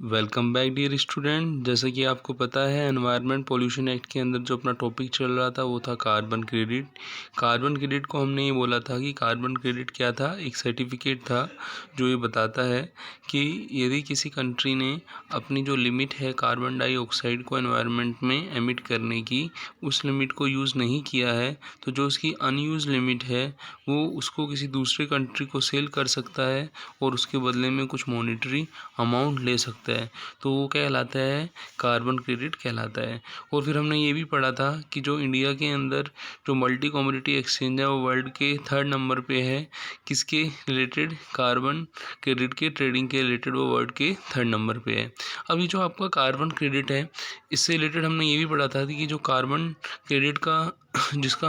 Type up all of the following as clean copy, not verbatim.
Welcome back dear student. जैसे कि आपको पता है एनवायरनमेंट पोल्यूशन एक्ट के अंदर जो अपना टॉपिक चल रहा था वो था कार्बन क्रेडिट। कार्बन क्रेडिट को हमने ये बोला था कि कार्बन क्रेडिट क्या था, एक सर्टिफिकेट था जो ये बताता है कि यदि किसी कंट्री ने अपनी जो लिमिट है कार्बन डाइऑक्साइड को एनवायरनमेंट में एमिट करने की, उस लिमिट को यूज़ नहीं किया है तो जो उसकी अनयूज़ लिमिट है वो उसको किसी दूसरे कंट्री को सेल कर सकता है और उसके बदले में कुछ मॉनेटरी अमाउंट ले सकता है। तो वो कहलाता है कार्बन क्रेडिट कहलाता है। और फिर हमने ये भी पढ़ा था कि जो इंडिया के अंदर जो मल्टी कमोडिटी एक्सचेंज है वो वर्ल्ड के 3rd नंबर पे है। किसके रिलेटेड? कार्बन क्रेडिट के ट्रेडिंग के रिलेटेड वो वर्ल्ड के 3rd नंबर पे है। अभी जो आपका कार्बन क्रेडिट है इससे रिलेटेड हमने ये भी पढ़ा था कि जो कार्बन क्रेडिट का जिसको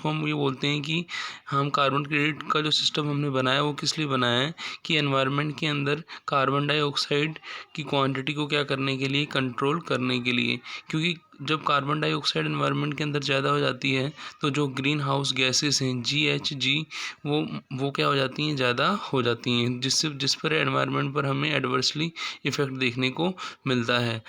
हम ये बोलते हैं कि हम कार्बन क्रेडिट का जो सिस्टम हमने बनाया वो किस लिए बनाया है कि एनवायरनमेंट के अंदर कार्बन डाइऑक्साइड की क्वांटिटी को क्या करने के लिए, कंट्रोल करने के लिए। क्योंकि जब कार्बन डाइऑक्साइड एनवायरनमेंट के अंदर ज़्यादा हो जाती है तो जो ग्रीन हाउस गैसेस हैं GHG वो क्या हो जाती हैं, ज़्यादा हो जाती हैं, जिस पर एनवायरनमेंट पर हमें एडवर्सली इफ़ेक्ट देखने को मिलता है।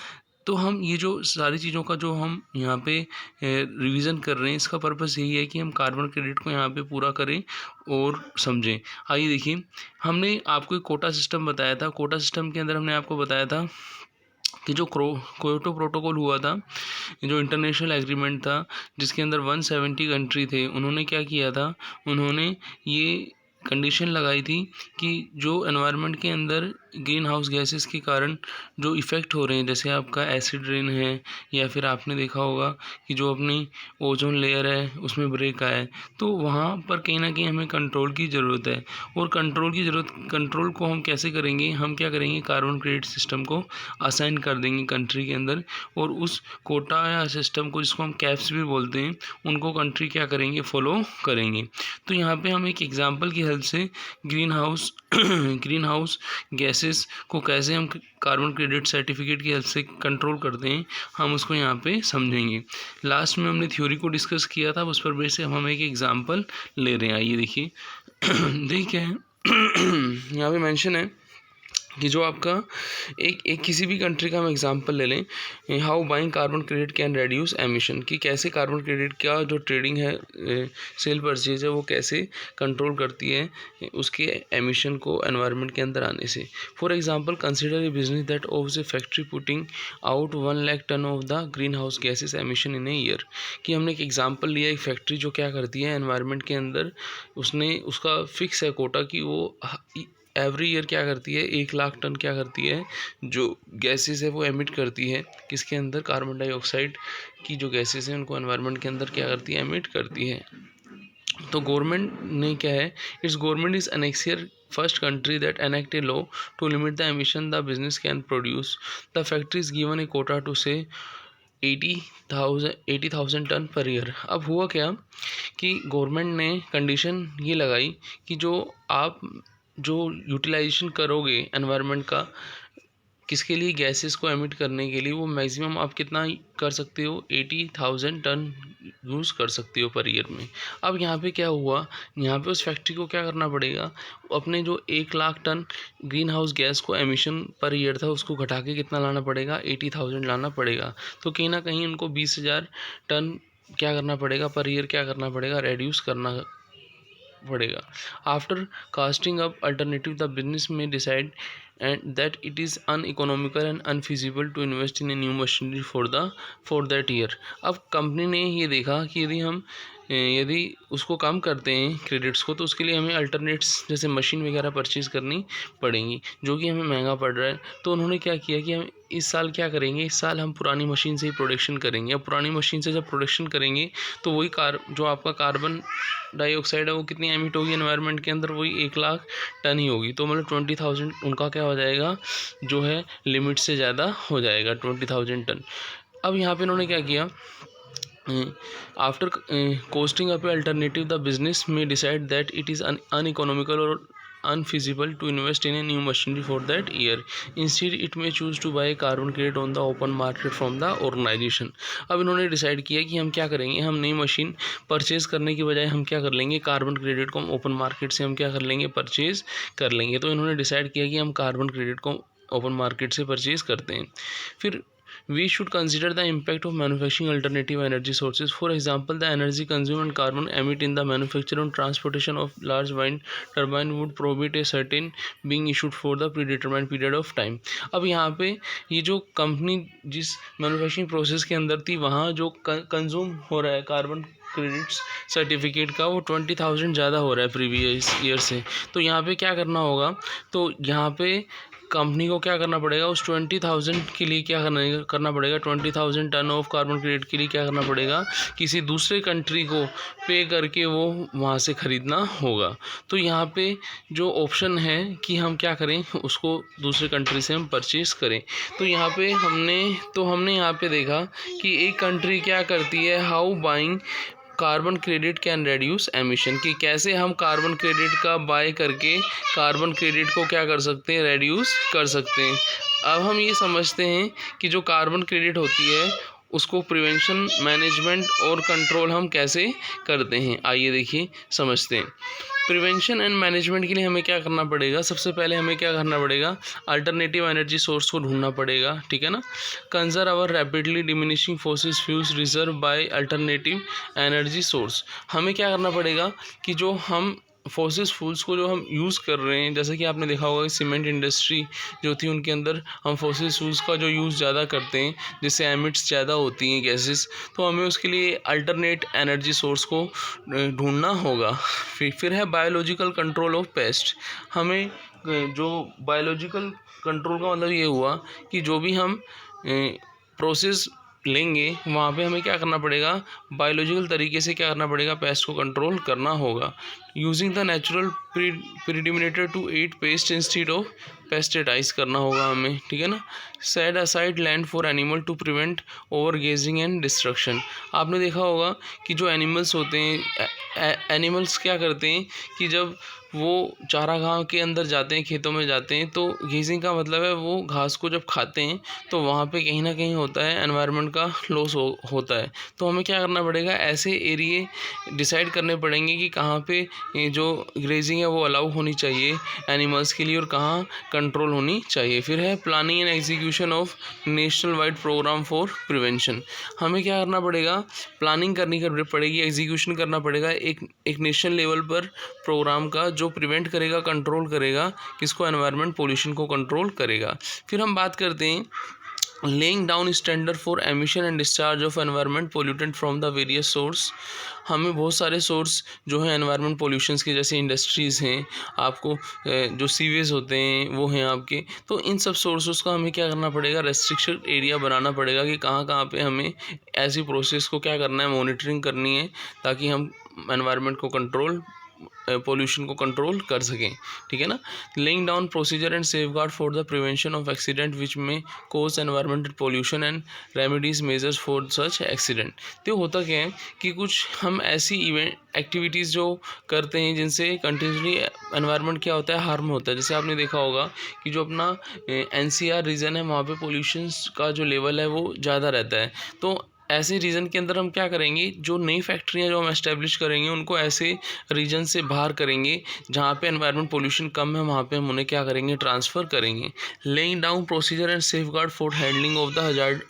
तो हम ये जो सारी चीज़ों का जो हम यहाँ पे रिवीजन कर रहे हैं इसका पर्पस यही है कि हम कार्बन क्रेडिट को यहाँ पे पूरा करें और समझें। आइए देखिए, हमने आपको एक कोटा सिस्टम बताया था। कोटा सिस्टम के अंदर हमने आपको बताया था कि जो क्योटो प्रोटोकॉल हुआ था, जो इंटरनेशनल एग्रीमेंट था जिसके अंदर 170 कंट्री थे, उन्होंने क्या किया था, उन्होंने ये कंडीशन लगाई थी कि जो एनवायरनमेंट के अंदर ग्रीन हाउस गैसेस के कारण जो इफ़ेक्ट हो रहे हैं, जैसे आपका एसिड रेन है या फिर आपने देखा होगा कि जो अपनी ओजोन लेयर है उसमें ब्रेक आया है, तो वहाँ पर कहीं ना कहीं हमें कंट्रोल की ज़रूरत है। और कंट्रोल को हम कैसे करेंगे? हम क्या करेंगे, कार्बन क्रेडिट सिस्टम को असाइन कर देंगे कंट्री के अंदर, और उस कोटा या सिस्टम को, जिसको हम कैप्स भी बोलते हैं, उनको कंट्री क्या करेंगे, फॉलो करेंगे। तो यहाँ पे हम एक एग्जांपल की हेल्प से ग्रीन हाउस गैसेस को कैसे हम कार्बन क्रेडिट सर्टिफिकेट की हेल्प से कंट्रोल करते हैं, हम उसको यहाँ पे समझेंगे। लास्ट में हमने थ्योरी को डिस्कस किया था, उस पर बेस से हम एक एग्जांपल ले रहे हैं। आइए देखिए देखिए यहाँ पे मेंशन है कि जो आपका एक किसी भी कंट्री का हम एग्जांपल ले लें, how buying carbon credit can reduce emission, कि कैसे कार्बन क्रेडिट का जो ट्रेडिंग है, सेल परचेज है, वो कैसे कंट्रोल करती है उसके एमिशन को एनवायरनमेंट के अंदर आने से। For example, consider a business that of a factory putting out 1 lakh tonne of the greenhouse gases emission in a year. कि हमने एक एग्जाम्पल लिया, एक फैक्ट्री जो क्या करती है एनवायरनमेंट के अंदर, उसका फिक्स है कोटा कि वो एवरी ईयर क्या करती है, 1 लाख टन क्या करती है, जो गैसेस है वो एमिट करती है। किसके अंदर? कार्बन डाइऑक्साइड की जो गैसेस हैं उनको एनवायरनमेंट के अंदर क्या करती है, एमिट करती है। तो गवर्नमेंट ने क्या है, इट्स गवर्नमेंट इज अनेक्सियर first country that enact a law to limit the emission the business can produce. The factory is given a quota to say 80,000 tonne per year. अब हुआ क्या कि गवर्नमेंट ने कंडीशन ये लगाई कि जो यूटिलाइजेशन करोगे एनवायरनमेंट का, किसके लिए, गैसेस को एमिट करने के लिए, वो मैक्सिमम आप कितना कर सकते हो, 80,000 टन यूज़ कर सकते हो पर ईयर में। अब यहाँ पे क्या हुआ, यहाँ पे उस फैक्ट्री को क्या करना पड़ेगा, अपने जो 1 lakh tonne greenhouse gas को एमिशन पर ईयर था उसको घटा के कितना लाना पड़ेगा, 80,000 लाना पड़ेगा। तो कहीं ना कहीं उनको 20,000 टन क्या करना पड़ेगा पर ईयर, क्या करना पड़ेगा, रेड्यूस करना पड़ेगा। After costing up alternative the business में decide and that it is uneconomical and unfeasible to invest in a new machinery for that year. अब कंपनी ने ये देखा कि यदि उसको कम करते हैं क्रेडिट्स को तो उसके लिए हमें अल्टरनेट्स जैसे मशीन वगैरह परचेज़ करनी पड़ेंगी, जो कि हमें महंगा पड़ रहा है। तो उन्होंने क्या किया कि हम इस साल क्या करेंगे, इस साल हम पुरानी मशीन से ही प्रोडक्शन करेंगे। अब पुरानी मशीन से जब प्रोडक्शन करेंगे तो वही जो आपका कार्बन डाइऑक्साइड है वो कितनी एमिट होगी एनवायरनमेंट के अंदर, वही 1 लाख टन ही होगी। तो मतलब 20,000 उनका क्या हो जाएगा, जो है लिमिट से ज़्यादा हो जाएगा, 20,000 टन। अब यहाँ पे उन्होंने क्या किया, after costing up alternative the business में decide that it is uneconomical और unfeasible to invest in a new machinery for that year. Instead it may choose to buy carbon credit on the open market from the organization. अब इन्होंने decide किया कि हम क्या करेंगे, हम नई मशीन परचेज़ करने की बजाय हम क्या कर लेंगे, कार्बन क्रेडिट को हम ओपन मार्केट से हम क्या कर लेंगे, परचेज़ कर लेंगे। तो इन्होंने डिसाइड किया कि हम कार्बन क्रेडिट को ओपन मार्केट से परचेज करते हैं। फिर we should consider the impact of manufacturing alternative energy sources. For example, the energy consumed and carbon emit in the manufacture and transportation of large wind turbine would prohibit a certain being issued for the predetermined period of time. अब यहाँ पे ये जो company जिस manufacturing process के अंदर थी वहाँ जो कंज्यूम हो रहा है कार्बन क्रेडिट्स सर्टिफिकेट का वो 20,000 ज़्यादा हो रहा है प्रीवियस ईयर से। तो यहाँ पे क्या करना होगा, तो यहाँ पे कंपनी को क्या करना पड़ेगा, उस 20,000 के लिए क्या करना पड़ेगा, 20,000 टन ऑफ कार्बन क्रेडिट के लिए क्या करना पड़ेगा, किसी दूसरे कंट्री को पे करके वो वहाँ से ख़रीदना होगा। तो यहाँ पे जो ऑप्शन है कि हम क्या करें, उसको दूसरे कंट्री से हम परचेज़ करें। तो यहाँ पे हमने यहाँ पे देखा कि एक कंट्री क्या करती है, how buying carbon credit can reduce emission, कि कैसे हम कार्बन क्रेडिट का बाय करके कार्बन क्रेडिट को क्या कर सकते हैं, रेड्यूस कर सकते हैं। अब हम ये समझते हैं कि जो कार्बन क्रेडिट होती है उसको प्रिवेंशन, मैनेजमेंट और कंट्रोल हम कैसे करते हैं, आइए देखिए समझते हैं। प्रिवेंशन एंड मैनेजमेंट के लिए हमें क्या करना पड़ेगा, सबसे पहले हमें क्या करना पड़ेगा, अल्टरनेटिव एनर्जी सोर्स को ढूंढना पड़ेगा, ठीक है ना। Conserve our rapidly diminishing fossil fuels reserve by alternative energy source. हमें क्या करना पड़ेगा कि जो हम फॉसिल फ्यूल्स को जो हम यूज़ कर रहे हैं, जैसे कि आपने देखा होगा कि सीमेंट इंडस्ट्री जो थी उनके अंदर हम फॉसिल फ्यूल्स का जो यूज़ ज़्यादा करते हैं जिससे एमिट्स ज़्यादा होती हैं गैसेस, तो हमें उसके लिए अल्टरनेट एनर्जी सोर्स को ढूंढना होगा। फिर है बायोलॉजिकल कंट्रोल ऑफ पेस्ट। हमें जो बायोलॉजिकल कंट्रोल का मतलब ये हुआ कि जो भी हम प्रोसेस लेंगे वहाँ पे हमें क्या करना पड़ेगा, बायोलॉजिकल तरीके से क्या करना पड़ेगा, पेस्ट को कंट्रोल करना होगा। Using the natural predator to eat pest instead of pesticides करना होगा हमें, ठीक है ना। Set aside land for animal to prevent over grazing and destruction. आपने देखा होगा कि जो एनिमल्स होते हैं, एनिमल्स क्या करते हैं कि जब वो चारागाह के अंदर जाते हैं, खेतों में जाते हैं, तो गेजिंग का मतलब है वो घास को जब खाते हैं तो वहाँ पे कहीं ना कहीं होता है एनवायरनमेंट का लॉस होता है। तो हमें क्या करना पड़ेगा, ऐसे एरिए डिसाइड करने पड़ेंगे कि कहाँ पे जो ग्रेजिंग है वो अलाउ होनी चाहिए एनिमल्स के लिए और कहाँ कंट्रोल होनी चाहिए। फिर है planning and execution of national wide programme for prevention. हमें क्या करना पड़ेगा, प्लानिंग करनी पड़ेगी, एग्जीक्यूशन करना पड़ेगा एक नेशनल लेवल पर प्रोग्राम का जो प्रिवेंट करेगा, कंट्रोल करेगा किसको, एनवायरनमेंट पोल्यूशन को कंट्रोल करेगा। फिर हम बात करते हैं laying down standard for emission and discharge of environment pollutant from the various source. हमें बहुत सारे सोर्स जो हैं एनवायरनमेंट पोल्यूशंस के, जैसे इंडस्ट्रीज़ हैं, आपको जो सीवेज होते हैं वो हैं आपके, तो इन सब सोर्सेस का हमें क्या करना पड़ेगा, रेस्ट्रिक्टेड एरिया बनाना पड़ेगा कि कहाँ कहाँ पे हमें ऐसी प्रोसेस को क्या करना है, मॉनिटरिंग करनी है, ताकि हम एनवायरनमेंट को कंट्रोल, पोल्यूशन को कंट्रोल कर सकें, ठीक है ना। Laying down procedure and safeguard for the prevention of accident which may cause environmental pollution and remedies measures for such accident. तो होता क्या है कि कुछ हम ऐसी इवेंट एक्टिविटीज़ जो करते हैं जिनसे कंटिन्यूसली एनवायरनमेंट क्या होता है, हार्म होता है। जैसे आपने देखा होगा कि जो अपना NCR रीजन है वहाँ पे पोल्यूशन का जो लेवल है वो ज़्यादा रहता है। तो ऐसे रीजन के अंदर हम क्या करेंगे, जो नई फैक्ट्रियाँ जो हम एस्टेब्लिश करेंगे उनको ऐसे रीजन से बाहर करेंगे जहाँ पे एनवायरनमेंट पोल्यूशन कम है, वहाँ पे हम उन्हें क्या करेंगे, ट्रांसफ़र करेंगे। Laying down procedure and safeguard for handling of the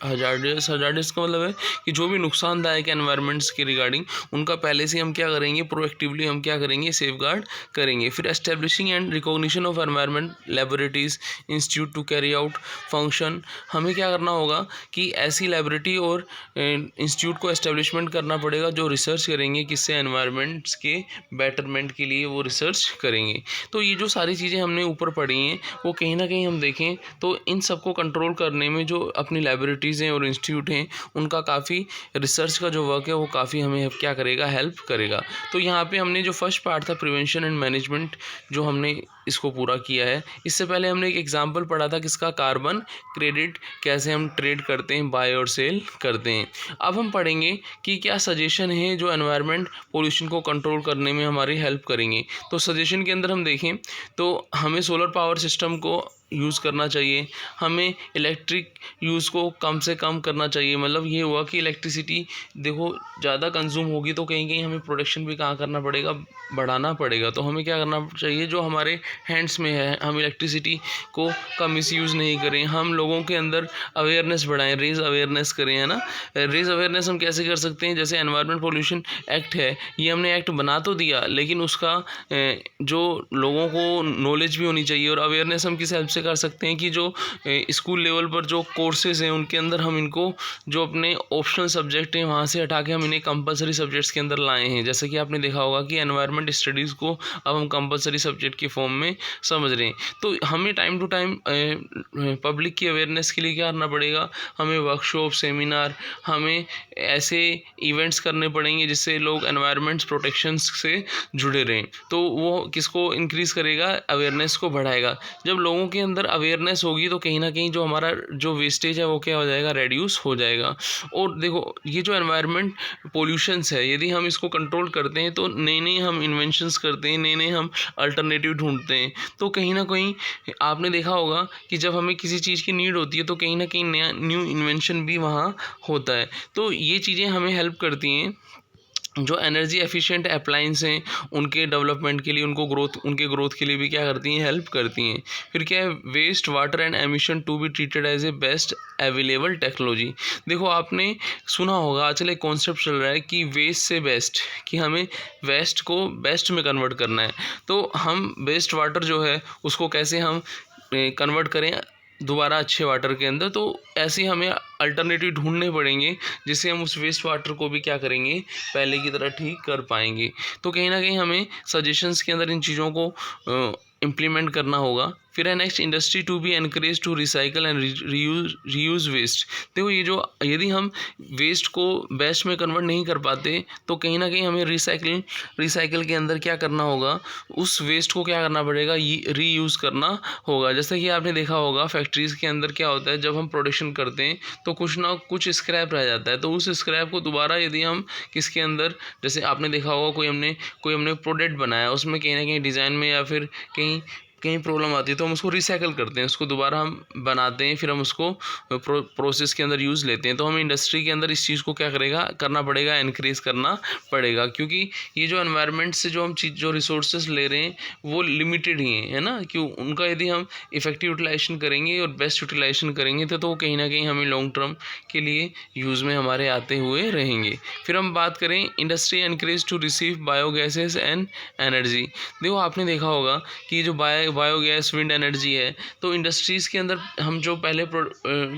hazardous का मतलब है कि जो भी नुकसानदायक एनवायरनमेंट्स के रिगार्डिंग उनका पहले से हम क्या करेंगे, प्रोएक्टिवली हम क्या करेंगे, सेफगार्ड करेंगे। फिर establishing and recognition of environment laboratories institute to carry out function. हमें क्या करना होगा कि ऐसी लेबोरेटरी और इंस्टीट्यूट को एस्टेब्लिशमेंट करना पड़ेगा जो रिसर्च करेंगे किससे, एनवायरनमेंट्स के बेटरमेंट के लिए वो रिसर्च करेंगे। तो ये जो सारी चीज़ें हमने ऊपर पढ़ी हैं वो कहीं ना कहीं हम देखें तो इन सबको कंट्रोल करने में जो अपनी लैबोरेटरीज़ हैं और इंस्टीट्यूट हैं उनका काफ़ी रिसर्च का जो वर्क है वो काफ़ी हमें क्या करेगा, हेल्प करेगा। तो यहाँ पे हमने जो फर्स्ट पार्ट था प्रिवेंशन एंड मैनेजमेंट, जो हमने इसको पूरा किया है। इससे पहले हमने एक एग्जाम्पल पढ़ा था किसका, कार्बन क्रेडिट कैसे हम ट्रेड करते हैं, बाय और सेल करते हैं। अब हम पढ़ेंगे कि क्या सजेशन है जो एनवायरनमेंट पोल्यूशन को कंट्रोल करने में हमारी हेल्प करेंगे। तो सजेशन के अंदर हम देखें तो हमें सोलर पावर सिस्टम को यूज़ करना चाहिए, हमें इलेक्ट्रिक यूज़ को कम से कम करना चाहिए। मतलब ये हुआ कि इलेक्ट्रिसिटी देखो ज़्यादा कंज्यूम होगी तो कहीं कहीं हमें प्रोडक्शन भी कहाँ करना पड़ेगा, बढ़ाना पड़ेगा। तो हमें क्या करना चाहिए, जो हमारे हैंड्स में है, हम इलेक्ट्रिसिटी को का मिसयूज़ नहीं करें, हम लोगों के अंदर अवेयरनेस बढ़ाएं, रेज अवेयरनेस करें, है ना। रेज अवेयरनेस हम कैसे कर सकते हैं, जैसे एनवायरनमेंट पोल्यूशन एक्ट है, ये हमने एक्ट बना तो दिया, लेकिन उसका जो लोगों को नॉलेज भी होनी चाहिए। और अवेयरनेस हम किस हेल्प से कर सकते हैं कि जो स्कूल लेवल पर जो कोर्सेज हैं उनके अंदर हम इनको जो अपने ऑप्शनल सब्जेक्ट हैं वहाँ से हटा के हम इन्हें कंपलसरी सब्जेक्ट्स के अंदर लाए हैं। जैसे कि आपने देखा होगा कि एनवायरनमेंट स्टडीज़ को अब हम कंपलसरी सब्जेक्ट के फॉर्म में समझ रहे हैं। तो हमें टाइम टू टाइम पब्लिक की अवेयरनेस के लिए क्या करना पड़ेगा, हमें वर्कशॉप, सेमिनार, हमें ऐसे इवेंट्स करने पड़ेंगे जिससे लोग एनवायरनमेंट प्रोटेक्शन से जुड़े रहें। तो वो किसको इंक्रीज़ करेगा, अवेयरनेस को बढ़ाएगा। जब लोगों के अंदर अवेयरनेस होगी तो कहीं ना कहीं जो हमारा जो वेस्टेज है वो क्या हो जाएगा, रेड्यूस हो जाएगा। और देखो ये जो एनवायरनमेंट पोल्यूशंस है, यदि हम इसको कंट्रोल करते हैं तो नए नए हम इन्वेंशंस करते हैं, नए नए हम अल्टरनेटिव ढूंढते हैं। तो कहीं ना कहीं आपने देखा होगा कि जब हमें किसी चीज़ की नीड होती है तो कहीं ना कहीं नया न्यू इन्वेंशन भी वहाँ होता है। तो ये चीज़ें हमें हेल्प करती हैं। जो एनर्जी एफिशिएंट अप्लायंस हैं उनके डेवलपमेंट के लिए, उनके ग्रोथ के लिए भी क्या करती हैं, हेल्प करती हैं। फिर क्या है, waste water and emission to be treated as a best available technology. देखो आपने सुना होगा आजकल एक कॉन्सेप्ट चल रहा है कि वेस्ट से बेस्ट, कि हमें वेस्ट को बेस्ट में कन्वर्ट करना है। तो हम वेस्ट वाटर जो है उसको कैसे हम कन्वर्ट करें दोबारा अच्छे वाटर के अंदर। तो ऐसे हमें अल्टरनेटिव ढूंढने पड़ेंगे जिससे हम उस वेस्ट वाटर को भी क्या करेंगे, पहले की तरह ठीक कर पाएंगे। तो कहीं ना कहीं हमें सजेशंस के अंदर इन चीज़ों को इम्प्लीमेंट करना होगा। फिर है next, industry to be encourage to recycle and reuse waste. देखो ये जो यदि हम वेस्ट को बेस्ट में कन्वर्ट नहीं कर पाते तो कहीं ना कहीं हमें रिसाइकल के अंदर क्या करना होगा, उस वेस्ट को क्या करना पड़ेगा, रीयूज़ करना होगा। जैसे कि आपने देखा होगा फैक्ट्रीज़ के अंदर क्या होता है, जब हम प्रोडक्शन करते हैं तो कुछ ना कुछ स्क्रैप रह जाता है। तो उस स्क्रैप को दोबारा यदि हम किसके अंदर, जैसे आपने देखा होगा कोई हमने प्रोडक्ट बनाया, उसमें कहीं ना कहीं डिज़ाइन में या फिर कहीं कहीं प्रॉब्लम आती है तो हम उसको रिसाइकल करते हैं, उसको दोबारा हम बनाते हैं, फिर हम उसको प्रोसेस के अंदर यूज़ लेते हैं। तो हमें इंडस्ट्री के अंदर इस चीज़ को क्या करना पड़ेगा, इनक्रीज़ करना पड़ेगा। क्योंकि ये जो एनवायरनमेंट से जो हम जो रिसोर्सेज ले रहे हैं वो लिमिटेड ही हैं, है ना। क्यों, उनका यदि हम इफेक्टिव यूटिलाइजेशन करेंगे और बेस्ट यूटिलाइजेशन करेंगे तो कहीं ना कहीं हमें लॉन्ग टर्म के लिए यूज़ में हमारे आते हुए रहेंगे। फिर हम बात करें industry encourage to receive biogases and energy. देखो आपने देखा होगा कि जो बायोगैस, विंड एनर्जी है, तो इंडस्ट्रीज़ के अंदर हम जो पहले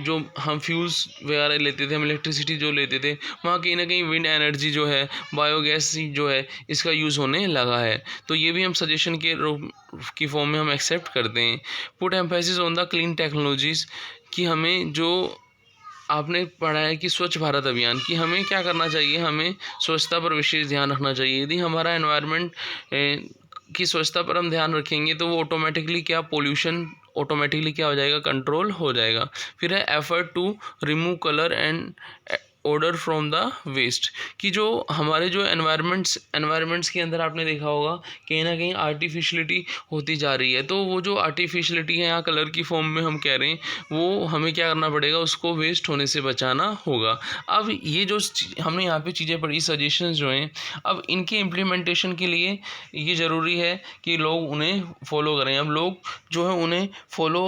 जो हम फ्यूल्स वगैरह लेते थे, हम इलेक्ट्रिसिटी जो लेते थे, वहाँ कहीं ना कहीं विंड एनर्जी जो है, बायोगैस जो है, इसका यूज़ होने लगा है। तो ये भी हम सजेशन के रूप की फॉर्म में हम एक्सेप्ट करते हैं। Put emphasis on the clean technologies, कि हमें जो आपने पढ़ा है कि स्वच्छ भारत अभियान, कि हमें क्या करना चाहिए, हमें स्वच्छता पर विशेष ध्यान रखना चाहिए। यदि हमारा एनवायरनमेंट की स्वच्छता पर हम ध्यान रखेंगे तो वो ऑटोमेटिकली क्या हो जाएगा, कंट्रोल हो जाएगा। फिर है effort to remove colour and odour from the waste, कि जो हमारे जो एनवायरनमेंट्स के अंदर आपने देखा होगा कहीं ना कहीं आर्टिफिशलिटी होती जा रही है। तो वो जो आर्टिफिशलिटी है यहाँ कलर की फॉर्म में हम कह रहे हैं, वो हमें क्या करना पड़ेगा, उसको वेस्ट होने से बचाना होगा। अब ये जो हमने यहाँ पे चीज़ें पढ़ी, सजेशंस जो हैं, अब इनके इम्प्लीमेंटेशन के लिए ये ज़रूरी है कि लोग उन्हें फॉलो करें। अब लोग जो है उन्हें फॉलो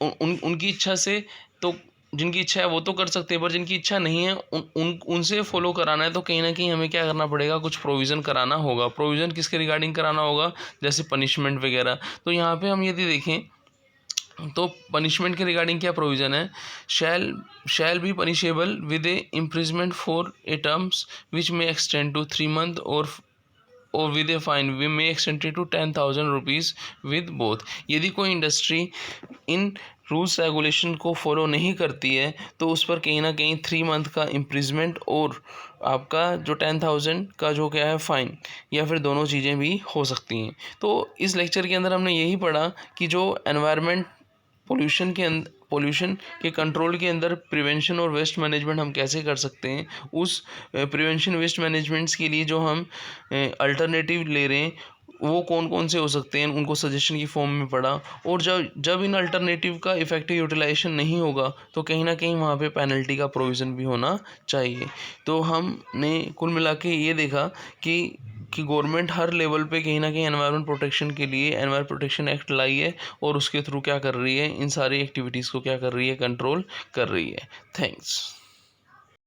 उनकी इच्छा से, तो जिनकी इच्छा है वो तो कर सकते हैं, पर जिनकी इच्छा नहीं है उनसे फॉलो कराना है तो कहीं ना कहीं हमें क्या करना पड़ेगा, कुछ प्रोविज़न कराना होगा। प्रोविज़न किसके रिगार्डिंग कराना होगा, जैसे पनिशमेंट वगैरह। तो यहाँ पे हम यदि देखें तो पनिशमेंट के रिगार्डिंग क्या प्रोविज़न है, shall be punishable with a imprisonment for a terms which may extend to 3 months और with a fine we may extended to 10,000 rupees with both. यदि कोई इंडस्ट्री इन रूल्स रेगुलेशन को फॉलो नहीं करती है तो उस पर कहीं ना कहीं 3 month का इम्प्रिजमेंट और आपका जो 10,000 का जो क्या है फाइन, या फिर दोनों चीज़ें भी हो सकती हैं। तो इस लेक्चर के अंदर हमने यही पढ़ा कि जो एनवायरनमेंट पोल्यूशन के कंट्रोल के अंदर प्रिवेंशन और वेस्ट मैनेजमेंट हम कैसे कर सकते हैं। उस प्रिवेंशन वेस्ट मैनेजमेंट्स के लिए जो हम अल्टरनेटिव ले रहे हैं वो कौन कौन से हो सकते हैं उनको सजेशन की फॉर्म में पढ़ा। और जब जब इन अल्टरनेटिव का इफ़ेक्टिव यूटिलाइजेशन नहीं होगा तो कहीं ना कहीं वहाँ पे पेनल्टी का प्रोविज़न भी होना चाहिए। तो हमने कुल मिला के ये देखा कि गवर्नमेंट हर लेवल पे कहीं ना कहीं एनवायरनमेंट प्रोटेक्शन के लिए एनवायरनमेंट प्रोटेक्शन एक्ट लाई है और उसके थ्रू क्या कर रही है, इन सारी एक्टिविटीज़ को क्या कर रही है, कंट्रोल कर रही है। थैंक्स।